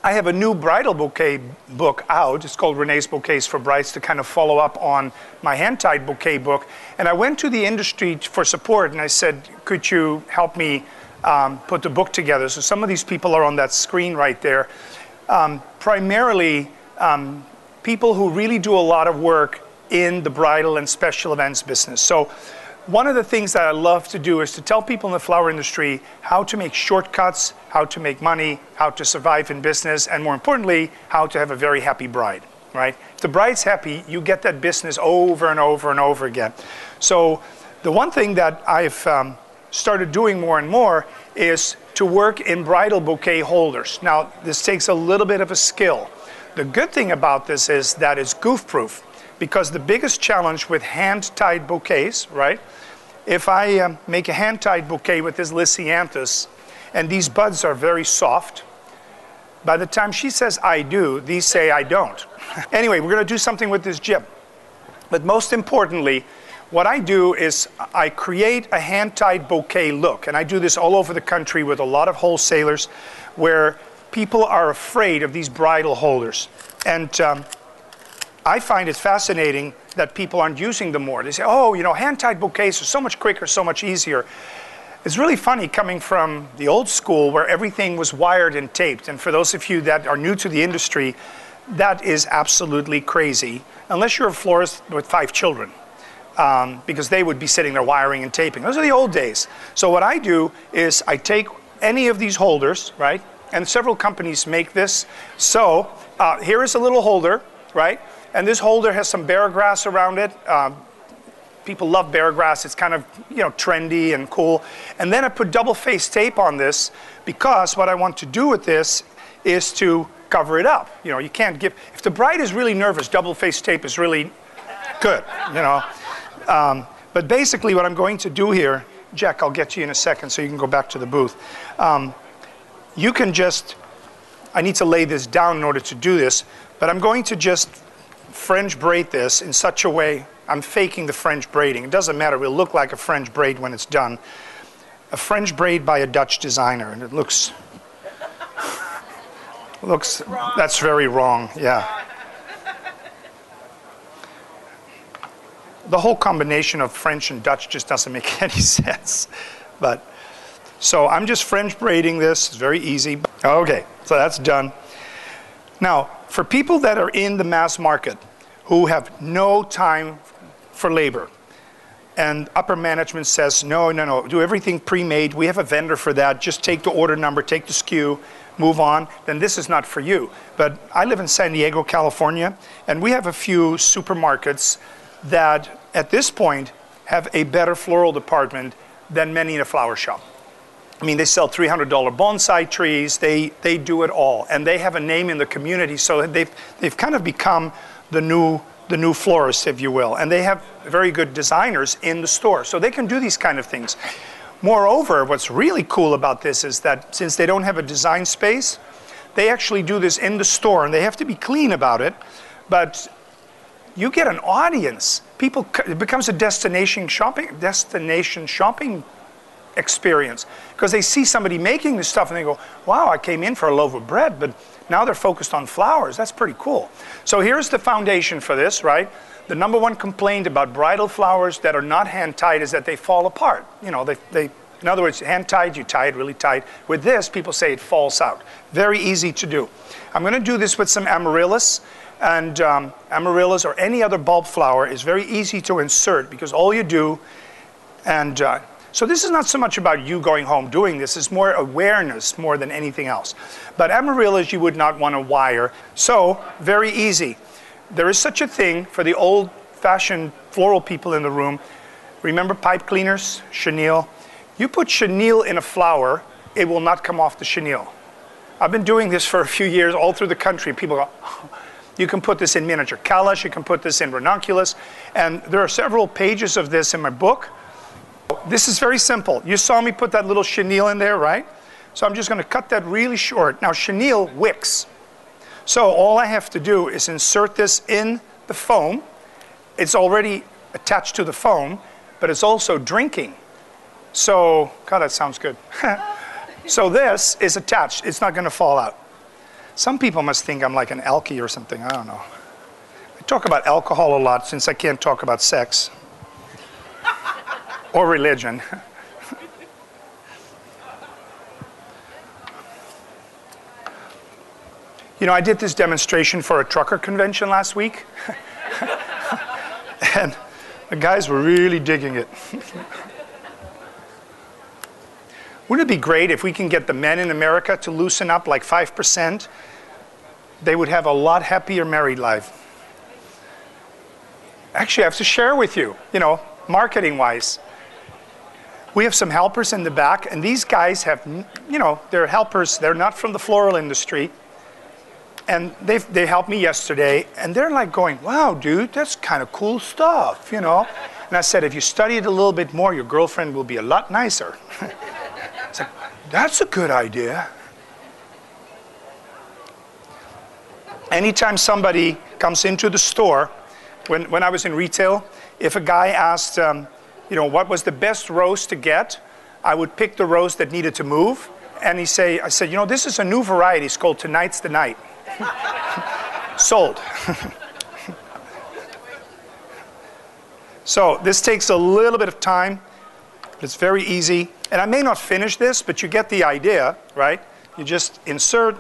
I have a new bridal bouquet book out. It's called Rene's Bouquets for Brides, to kind of follow up on my hand-tied bouquet book. And I went to the industry for support, and I said, could you help me put the book together? So some of these people are on that screen right there. Primarily people who really do a lot of work in the bridal and special events business. So one of the things that I love to do is to tell people in the flower industry how to make shortcuts, how to make money, how to survive in business, and more importantly, how to have a very happy bride, right? If the bride's happy, you get that business over and over and over again. So the one thing that I've started doing more and more is to work in bridal bouquet holders. Now, this takes a little bit of a skill. The good thing about this is that it's goof-proof, because the biggest challenge with hand-tied bouquets, right? If I make a hand-tied bouquet with this Lysianthus, and these buds are very soft, by the time she says I do, these say I don't. Anyway, we're going to do something with this jib. But most importantly, what I do is I create a hand-tied bouquet look, and I do this all over the country with a lot of wholesalers where people are afraid of these bridal holders. And I find it fascinating that people aren't using them more. They say, oh, you know, hand-tied bouquets are so much quicker, so much easier. It's really funny coming from the old school where everything was wired and taped. And for those of you that are new to the industry, that is absolutely crazy, unless you're a florist with 5 children, because they would be sitting there wiring and taping. Those are the old days. So what I do is I take any of these holders, right? And several companies make this. So here is a little holder, right? And this holder has some bear grass around it. People love bear grass. It's kind of, you know, trendy and cool. And then I put double-faced tape on this, because what I want to do with this is to cover it up. You know, you can't give, if the bride is really nervous, double-faced tape is really good, you know. But basically what I'm going to do here, Jack, I'll get you in a second so you can go back to the booth. You can just, I need to lay this down in order to do this, but I'm going to just French braid this in such a way, I'm faking the French braiding. It doesn't matter, it will look like a French braid when it's done. A French braid by a Dutch designer, and it looks, that's very wrong, yeah. The whole combination of French and Dutch just doesn't make any sense. But, so I'm just French braiding this, it's very easy. Okay, so that's done. Now, for people that are in the mass market who have no time for labor, and upper management says, no, no, no, do everything pre-made, we have a vendor for that, just take the order number, take the SKU, move on, then this is not for you. But I live in San Diego, California, and we have a few supermarkets that at this point have a better floral department than many in a flower shop. I mean, they sell $300 bonsai trees, they do it all, and they have a name in the community, so they've kind of become the new florists, if you will, and they have very good designers in the store, so they can do these kind of things. Moreover, what's really cool about this is that since they don't have a design space, they actually do this in the store, and they have to be clean about it, but you get an audience. People, it becomes a destination shopping experience, because they see somebody making this stuff and they go, wow, I came in for a loaf of bread, but now they're focused on flowers. That's pretty cool. So here's the foundation for this, right? The number one complaint about bridal flowers that are not hand-tied is that they fall apart. You know, in other words, hand-tied, you tie it really tight. With this, people say it falls out. Very easy to do. I'm going to do this with some amaryllis. And amaryllis or any other bulb flower is very easy to insert, because all you do, and so this is not so much about you going home doing this, it's more awareness more than anything else. But amaryllis you would not want to wire, so very easy. There is such a thing for the old-fashioned floral people in the room. Remember pipe cleaners, chenille? You put chenille in a flower, it will not come off the chenille. I've been doing this for a few years all through the country. People go, oh. You can put this in miniature calla, you can put this in ranunculus, and there are several pages of this in my book. This is very simple. You saw me put that little chenille in there, right? So I'm just going to cut that really short. Now chenille wicks. So all I have to do is insert this in the foam. It's already attached to the foam, but it's also drinking. So, God, that sounds good. So this is attached. It's not going to fall out. Some people must think I'm like an alkie or something. I don't know. I talk about alcohol a lot since I can't talk about sex or religion. You know, I did this demonstration for a trucker convention last week. And the guys were really digging it. Wouldn't it be great if we can get the men in America to loosen up like 5%? They would have a lot happier married life. Actually, I have to share with you, you know, marketing-wise. We have some helpers in the back, and these guys have, you know, they're helpers. They're not from the floral industry. And they helped me yesterday, and they're like going, wow, dude, that's kind of cool stuff, you know? And I said, if you study it a little bit more, your girlfriend will be a lot nicer. It's like, that's a good idea. Anytime somebody comes into the store, when I was in retail, if a guy asked, you know, what was the best rose to get, I would pick the rose that needed to move. And I said, you know, this is a new variety. It's called Tonight's the Night. Sold. So this takes a little bit of time. It's very easy. And I may not finish this, but you get the idea, right? You just insert,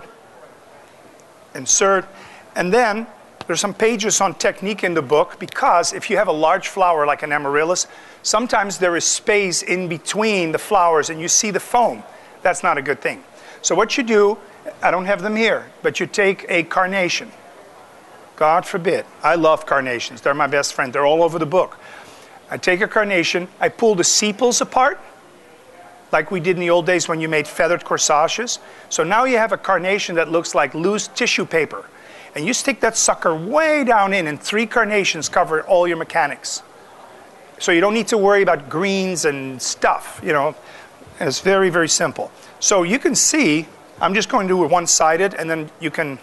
and then there's some pages on technique in the book, because if you have a large flower like an amaryllis, sometimes there is space in between the flowers and you see the foam. That's not a good thing. So what you do, I don't have them here, but you take a carnation. God forbid. I love carnations. They're my best friend. They're all over the book. I take a carnation, I pull the sepals apart, like we did in the old days when you made feathered corsages. So now you have a carnation that looks like loose tissue paper. And you stick that sucker way down in, and 3 carnations cover all your mechanics. So you don't need to worry about greens and stuff, you know. It's very, very simple. So you can see, I'm just going to do it one-sided, and then you can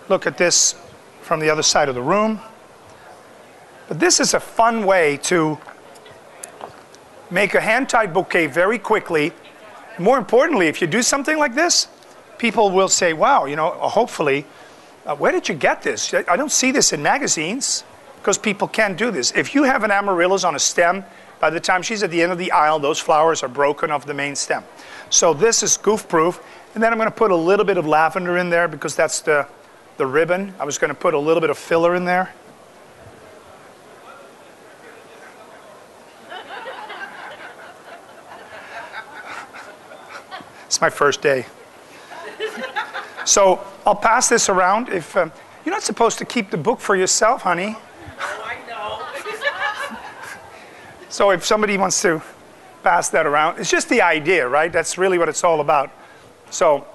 look at this from the other side of the room. But this is a fun way to make a hand-tied bouquet very quickly. More importantly, if you do something like this, people will say, wow, you know, hopefully, where did you get this? I don't see this in magazines, because people can't do this. If you have an amaryllis on a stem, by the time she's at the end of the aisle, those flowers are broken off the main stem. So this is goof-proof. And then I'm going to put a little bit of lavender in there, because that's the ribbon. I was going to put a little bit of filler in there. It's my first day. So I'll pass this around. If you're not supposed to keep the book for yourself, honey. Oh, I know. So if somebody wants to pass that around, it's just the idea, right? That's really what it's all about. So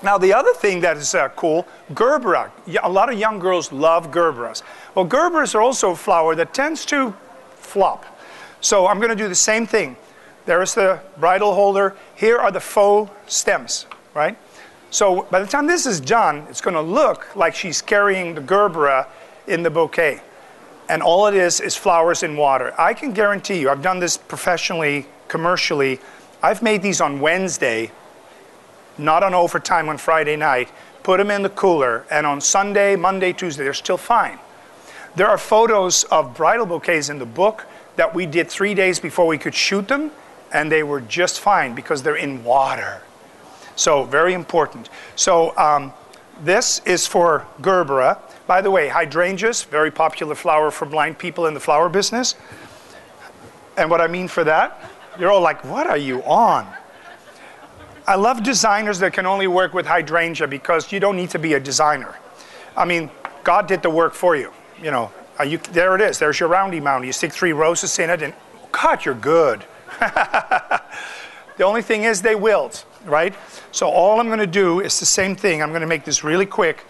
now the other thing that is cool, Gerbera. A lot of young girls love Gerberas. Well, Gerberas are also a flower that tends to flop. So I'm going to do the same thing. There is the bridal holder. Here are the faux stems, right? So by the time this is done, it's going to look like she's carrying the Gerbera in the bouquet. And all it is flowers in water. I can guarantee you, I've done this professionally, commercially. I've made these on Wednesday, not on overtime on Friday night. Put them in the cooler, and on Sunday, Monday, Tuesday, they're still fine. There are photos of bridal bouquets in the book that we did 3 days before we could shoot them, and they were just fine because they're in water. So very important. So this is for Gerbera. By the way, hydrangeas, very popular flower for blind people in the flower business. And what I mean for that, you're all like, what are you on? I love designers that can only work with hydrangea, because you don't need to be a designer. I mean, God did the work for you. You know, there it is. There's your roundy moundy. You stick 3 roses in it, and God, you're good. The only thing is they wilt, right? So all I'm going to do is the same thing. I'm going to make this really quick.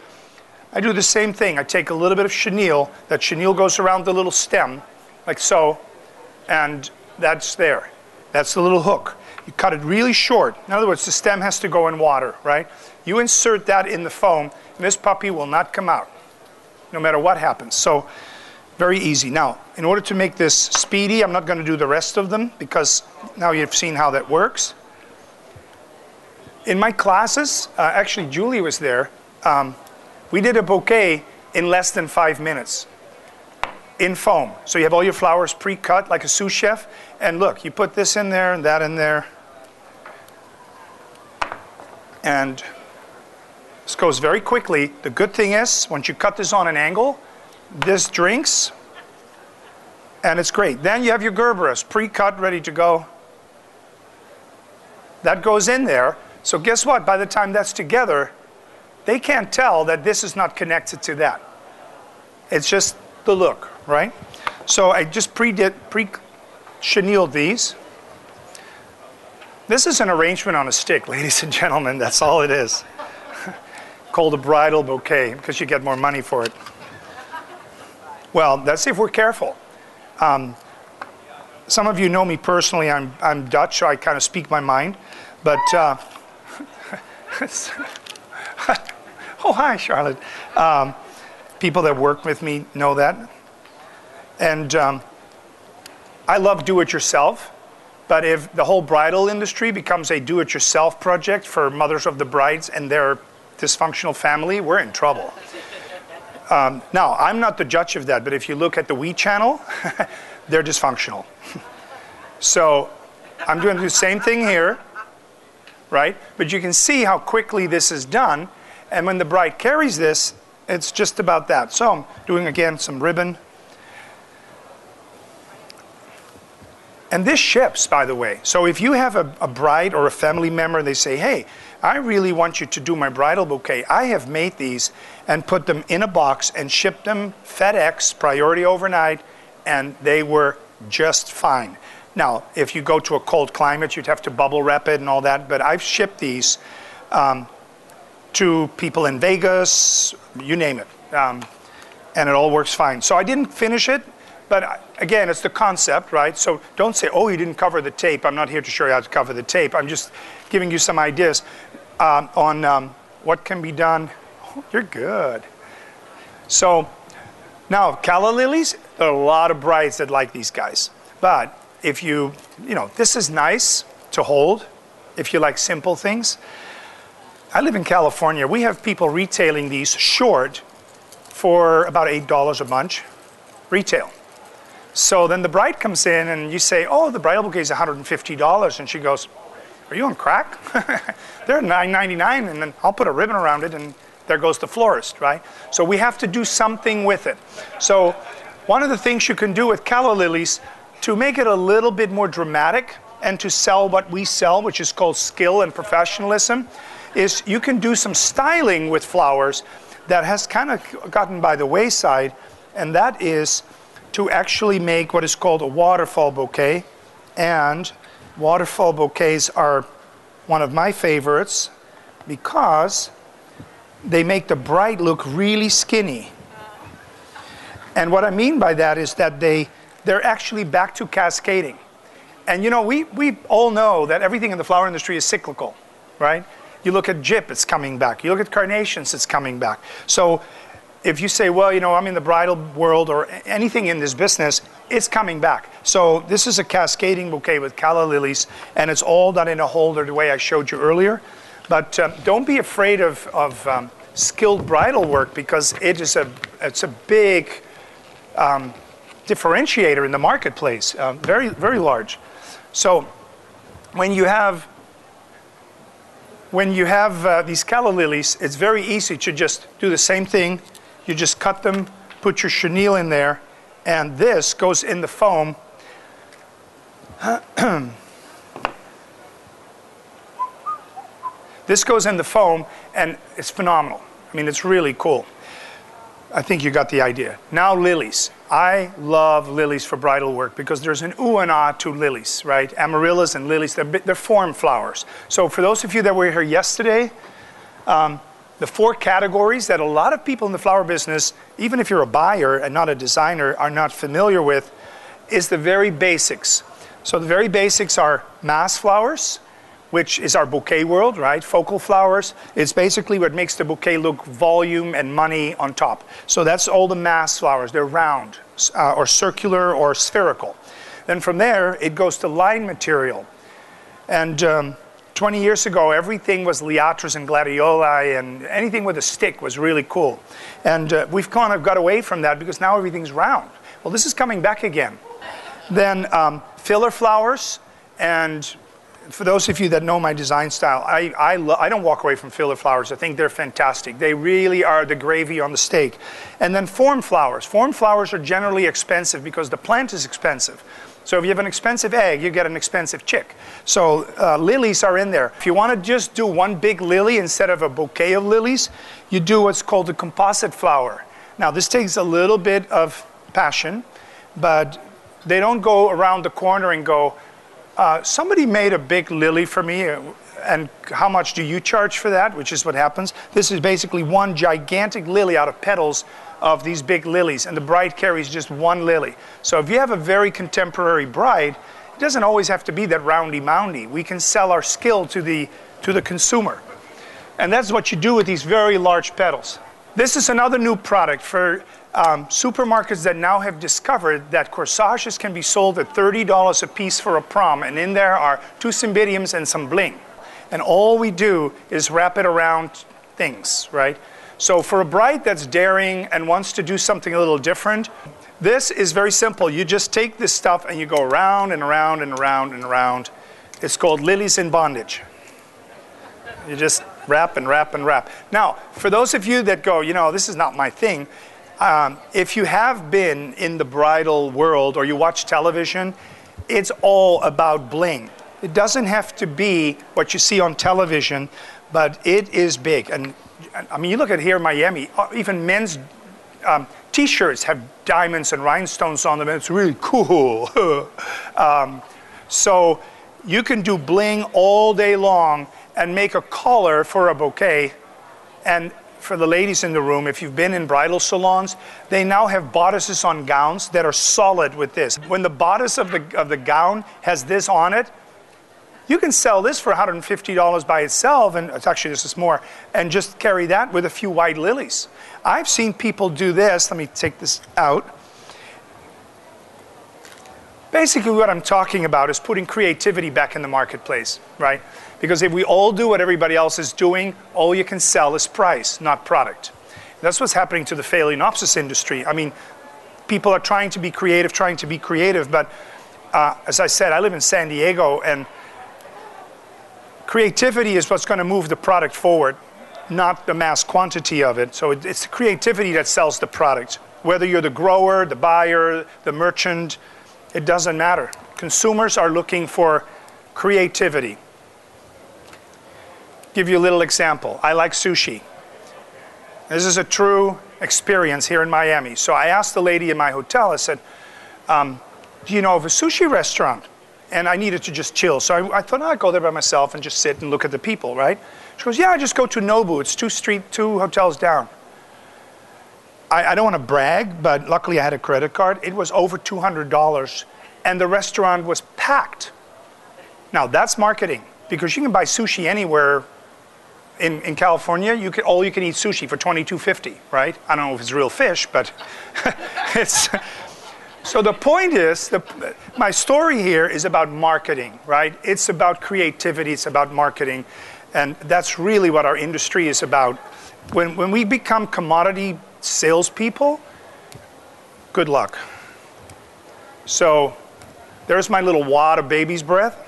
I do the same thing. I take a little bit of chenille. That chenille goes around the little stem, like so, and that's there. That's the little hook. You cut it really short. In other words, the stem has to go in water, right? You insert that in the foam, and this puppy will not come out, no matter what happens. So very easy. Now, in order to make this speedy, I'm not going to do the rest of them, because now you've seen how that works. In my classes, actually Julie was there, we did a bouquet in less than 5 minutes in foam. So you have all your flowers pre-cut like a sous chef, and look, you put this in there and that in there, and this goes very quickly. The good thing is, once you cut this on an angle, this drinks, and it's great. Then you have your Gerberas, pre-cut, ready to go. That goes in there. So guess what? By the time that's together, they can't tell that this is not connected to that. It's just the look, right? So I just pre-chenilled these. This is an arrangement on a stick, ladies and gentlemen. That's all it is. Called a bridal bouquet, because you get more money for it. Well, that's if we're careful. Some of you know me personally. I'm Dutch, so I kind of speak my mind. But, oh, hi, Charlotte. People that work with me know that. And I love do-it-yourself. But if the whole bridal industry becomes a do-it-yourself project for mothers of the brides and their dysfunctional family, we're in trouble. Now, I'm not the judge of that, but if you look at the We channel, they're dysfunctional. So I'm doing the same thing here, right? But you can see how quickly this is done. And when the bride carries this, it's just about that. So I'm doing, again, some ribbon. And this ships, by the way. So if you have a bride or a family member, they say, hey, I really want you to do my bridal bouquet. I have made these and put them in a box and shipped them FedEx, priority overnight, and they were just fine. Now, if you go to a cold climate, you'd have to bubble wrap it and all that, but I've shipped these to people in Vegas, you name it, and it all works fine. So I didn't finish it, but again, it's the concept, right? So don't say, oh, you didn't cover the tape. I'm not here to show you how to cover the tape. I'm just giving you some ideas on what can be done. Oh, you're good. So now, Calla lilies, there are a lot of brides that like these guys. But if you know, this is nice to hold if you like simple things. I live in California. We have people retailing these short for about $8 a bunch, retail. So then the bride comes in and you say, oh, the bridal bouquet is $150. And she goes, are you on crack? They're $9.99, and then I'll put a ribbon around it, and there goes the florist, right? So we have to do something with it. So one of the things you can do with Calla lilies to make it a little bit more dramatic and to sell what we sell, which is called skill and professionalism, is you can do some styling with flowers that has kind of gotten by the wayside, and that is to actually make what is called a waterfall bouquet. And waterfall bouquets are one of my favorites because they make the bride look really skinny. And what I mean by that is that they're actually back to cascading. And you know, we all know that everything in the flower industry is cyclical, right? You look at gyp, it's coming back. You look at carnations, it's coming back. So if you say, well, you know, I'm in the bridal world or anything in this business, it's coming back. So this is a cascading bouquet with Calla lilies, and it's all done in a holder the way I showed you earlier. But don't be afraid of skilled bridal work, because it's a big differentiator in the marketplace, very, very large. So when you have these Calla lilies, it's very easy to just do the same thing. You just cut them, put your chenille in there, and this goes in the foam. This goes in the foam, and it's phenomenal. I mean, it's really cool. I think you got the idea. Now, lilies. I love lilies for bridal work because there's an ooh and ah to lilies, right? Amaryllis and lilies, they're form flowers. So for those of you that were here yesterday, the 4 categories that a lot of people in the flower business, even if you're a buyer and not a designer, are not familiar with, is the very basics. So the very basics are mass flowers, which is our bouquet world, right? Focal flowers. It's basically what makes the bouquet look volume and money on top. So that's all the mass flowers. They're round or circular or spherical. Then from there, it goes to line material. And 20 years ago, everything was liatras and gladioli, and anything with a stick was really cool. And we've kind of got away from that because now everything's round. Well, this is coming back again. Then filler flowers, and for those of you that know my design style, I don't walk away from filler flowers. I think they're fantastic. They really are the gravy on the steak. And then form flowers. Form flowers are generally expensive because the plant is expensive. So if you have an expensive egg, you get an expensive chick. So lilies are in there. If you want to just do one big lily instead of a bouquet of lilies, you do what's called a composite flower. Now this takes a little bit of passion, but they don't go around the corner and go, somebody made a big lily for me, and how much do you charge for that? Which is what happens. This is basically one gigantic lily out of petals of these big lilies, and the bride carries just one lily. So if you have a very contemporary bride, it doesn't always have to be that roundy-moundy. We can sell our skill to the consumer. And that's what you do with these very large petals. This is another new product for supermarkets that now have discovered that corsages can be sold at $30 a piece for a prom, and in there are 2 cymbidiums and some bling. And all we do is wrap it around things, right? So for a bride that's daring and wants to do something a little different, this is very simple. You just take this stuff and you go around and around and around and around. It's called lilies in bondage. You just wrap and wrap and wrap. Now, for those of you that go, you know, this is not my thing, if you have been in the bridal world or you watch television, it's all about bling. It doesn't have to be what you see on television, but it is big. And I mean, you look at here in Miami, even men's t-shirts have diamonds and rhinestones on them, and it's really cool. So you can do bling all day long and make a collar for a bouquet. And for the ladies in the room, if you've been in bridal salons, they now have bodices on gowns that are solid with this. When the bodice of the gown has this on it, you can sell this for $150 by itself, and it's actually this is more, and just carry that with a few white lilies. I've seen people do this. Let me take this out. Basically what I'm talking about is putting creativity back in the marketplace, right? Because if we all do what everybody else is doing, all you can sell is price, not product. That's what's happening to the phalaenopsis industry. I mean, people are trying to be creative, but as I said, I live in San Diego, and creativity is what's going to move the product forward, not the mass quantity of it. So it's the creativity that sells the product. Whether you're the grower, the buyer, the merchant, it doesn't matter. Consumers are looking for creativity. Give you a little example. I like sushi. This is a true experience here in Miami. So I asked the lady in my hotel, I said, do you know of a sushi restaurant? And I needed to just chill. So I thought, I'd go there by myself and just sit and look at the people, right? She goes, yeah, I just go to Nobu. It's two hotels down. I don't want to brag, but luckily I had a credit card. It was over $200, and the restaurant was packed. Now, that's marketing, because you can buy sushi anywhere. In California, all you can eat sushi for $22.50, right? I don't know if it's real fish, but it's... So the point is, my story here is about marketing, right? It's about creativity, it's about marketing, and that's really what our industry is about. When we become commodity salespeople, good luck. So there's my little wad of baby's breath.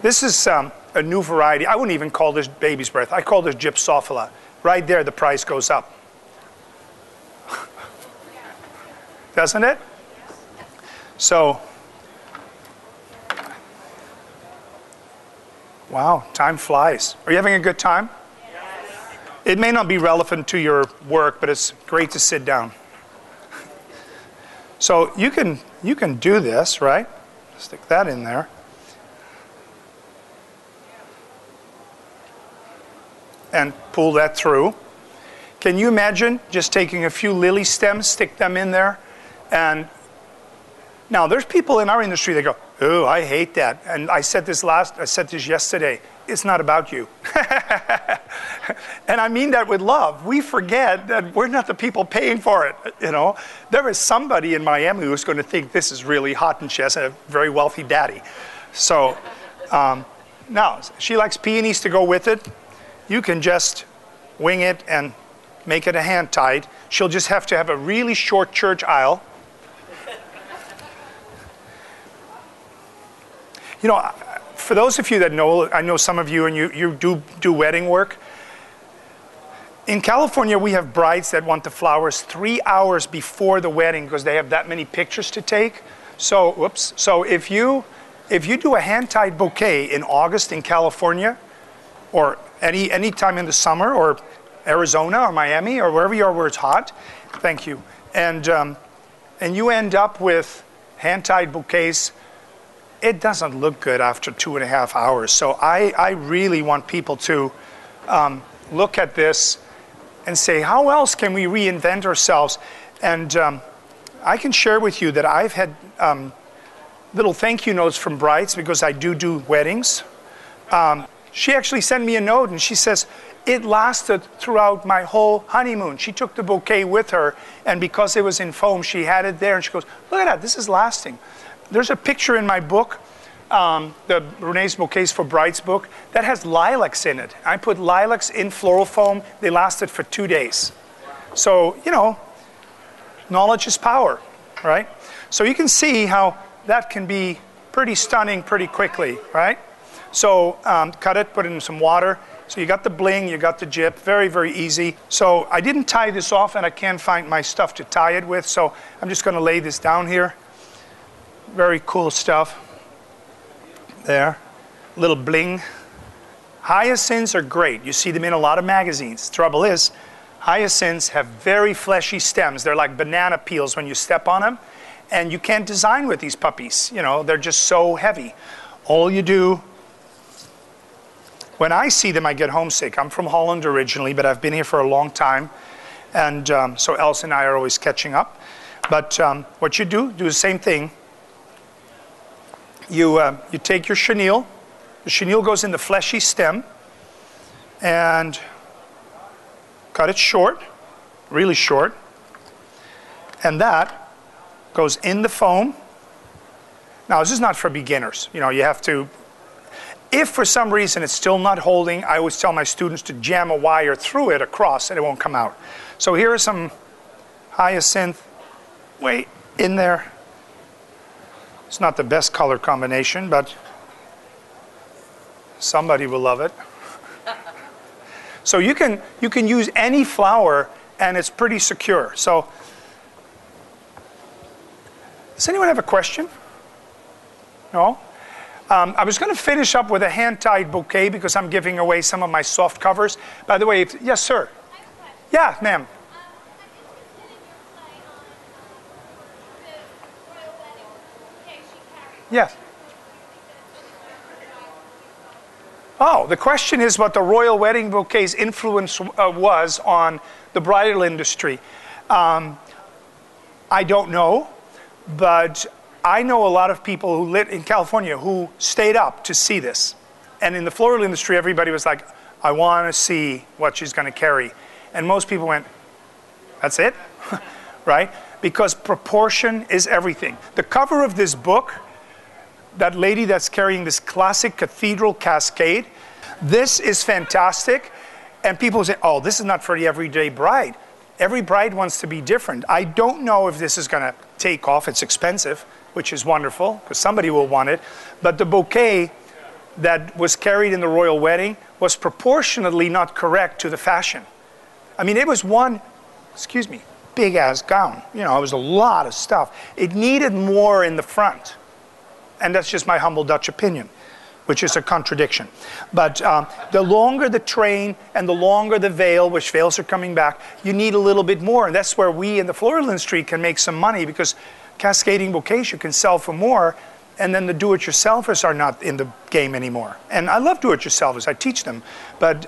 This is a new variety. I wouldn't even call this baby's breath. I call this gypsophila. Right there, the price goes up. Doesn't it? So, wow, time flies. Are you having a good time? Yes. It may not be relevant to your work, but it's great to sit down. So you can do this, right? Stick that in there. And pull that through. Can you imagine just taking a few lily stems, stick them in there? And now there's people in our industry that go, oh, I hate that. And I said this yesterday. It's not about you. And I mean that with love. We forget that we're not the people paying for it. You know, there is somebody in Miami who's going to think this is really hot, and she has a very wealthy daddy. So Now, she likes peonies to go with it. You can just wing it and make it a hand-tied. She'll just have to have a really short church aisle. You know, for those of you that know, I know some of you, and you do wedding work. In California, we have brides that want the flowers 3 hours before the wedding because they have that many pictures to take. So, whoops. So if you do a hand-tied bouquet in August in California, or any time in the summer, or Arizona or Miami or wherever you are where it's hot, thank you, and you end up with hand-tied bouquets, it doesn't look good after 2.5 hours. So I really want people to look at this and say, how else can we reinvent ourselves? And I can share with you that I've had little thank you notes from brides because I do weddings. She actually sent me a note and she says, it lasted throughout my whole honeymoon. She took the bouquet with her, and because it was in foam, she had it there, and she goes, look at that, this is lasting. There's a picture in my book, the Rene's Bouquets for Brides book, that has lilacs in it. I put lilacs in floral foam. They lasted for 2 days. So, you know, knowledge is power, right? So you can see how that can be pretty stunning pretty quickly, right? So cut it, put it in some water. So you got the bling, you got the jip, very, very easy. So I didn't tie this off and I can't find my stuff to tie it with, so I'm just gonna lay this down here. Very cool stuff. There, little bling. Hyacinths are great. You see them in a lot of magazines. Trouble is, hyacinths have very fleshy stems. They're like banana peels when you step on them, and you can't design with these puppies. You know, they're just so heavy. All you do, when I see them, I get homesick. I'm from Holland originally, but I've been here for a long time. And so Else and I are always catching up. But what you do the same thing. You take your chenille. The chenille goes in the fleshy stem. And cut it short, really short. And that goes in the foam. Now, this is not for beginners. You know, you have to. If for some reason it's still not holding, I always tell my students to jam a wire through it across and it won't come out. So here are some hyacinth way in there. It's not the best color combination, but somebody will love it. So you can use any flower and it's pretty secure. So does anyone have a question? No? I was going to finish up with a hand-tied bouquet because I'm giving away some of my soft covers. By the way, yes, sir. Yeah, ma'am. Yes. Oh, the question is what the royal wedding bouquet's influence was on the bridal industry. I don't know, but I know a lot of people who live in California who stayed up to see this. And in the floral industry, everybody was like, I want to see what she's going to carry. And most people went, that's it? Right? Because proportion is everything. The cover of this book, that lady that's carrying this classic cathedral cascade, this is fantastic. And people say, oh, this is not for the everyday bride. Every bride wants to be different. I don't know if this is going to take off. It's expensive, which is wonderful, because somebody will want it. But the bouquet that was carried in the royal wedding was proportionately not correct to the fashion. I mean, it was one, big-ass gown. You know, it was a lot of stuff. It needed more in the front. And that's just my humble Dutch opinion, which is a contradiction. But the longer the train and the longer the veil, which veils are coming back, you need a little bit more. And that's where we in the floral industry can make some money, because cascading bouquets you can sell for more, and then the do-it-yourselfers are not in the game anymore. And I love do-it-yourselfers. I teach them. But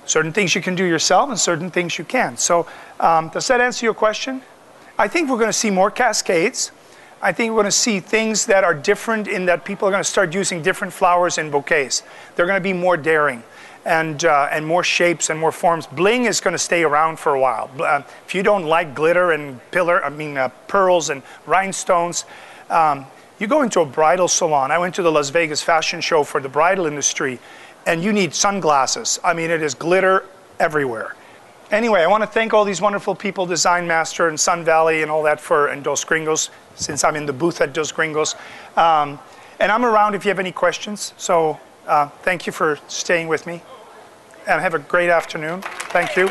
certain things you can do yourself and certain things you can't. So does that answer your question? I think we're going to see more cascades. I think we're going to see things that are different in that people are going to start using different flowers in bouquets. They're going to be more daring and more shapes and more forms. Bling is going to stay around for a while. If you don't like glitter and pearls and rhinestones, You go into a bridal salon. I went to the Las Vegas fashion show for the bridal industry, and you need sunglasses. I mean, it is glitter everywhere. Anyway, I want to thank all these wonderful people, Design Master and Sun Valley and all that and Dos Gringos, since I'm in the booth at Dos Gringos. And I'm around if you have any questions. So thank you for staying with me. And have a great afternoon. Thank you.